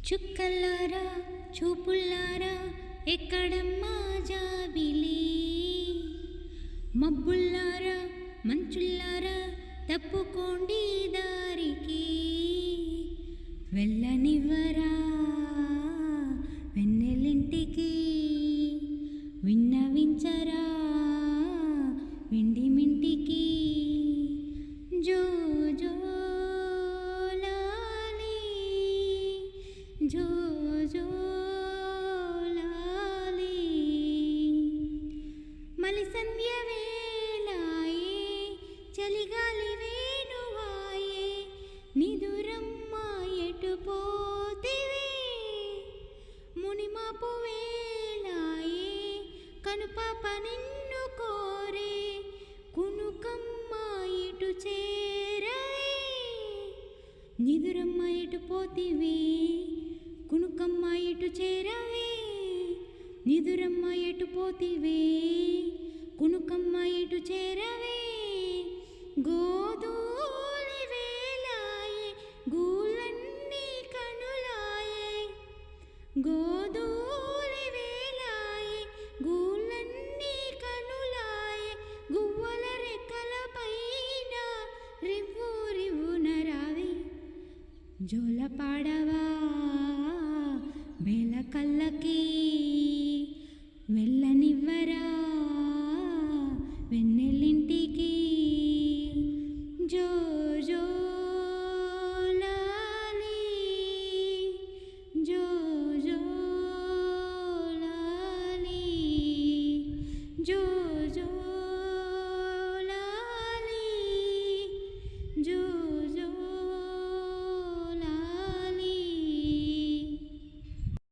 చుక్కల్లారా చూపుల్లారా ఎక్కడమ్మా జాబిలి, మబ్బుల్లారా మంచుల్లారా తప్పుకోండి దారికి, వెళ్ళనివ్వరా వెన్నెలింటికి, విన్నవించరా విండిమింటికి. జో జో లాలి జో జో లాలి, మలి సంధ్య వేళాయే చలిగాలి వేణువాయే, నిదురమ్మ ఎటు పోతివే, మునిమాపు వేళాయే కనుపాప నిన్ను కోరే, కునుకమ్మ ఇటు చేరవే, నిదురమ్మ ఎటు పోతివే, కునుకమ్మ ఇటు చేరవే, నిదురమ్మ ఎటు పోతివే, కునుకమ్మ ఇటు చేరవే. గోధూళి వేళాయే గూళ్ళన్నీ కనులాయే, గోధూళి వేళాయే గూళ్ళన్నీ కనులాయే, గువ్వల రెక్కల పైన రివ్వు రివ్వున రావే, జోల పాడవా బేల కళ్ళకి, వెళ్ళనివ్వరా వెన్నెల్లి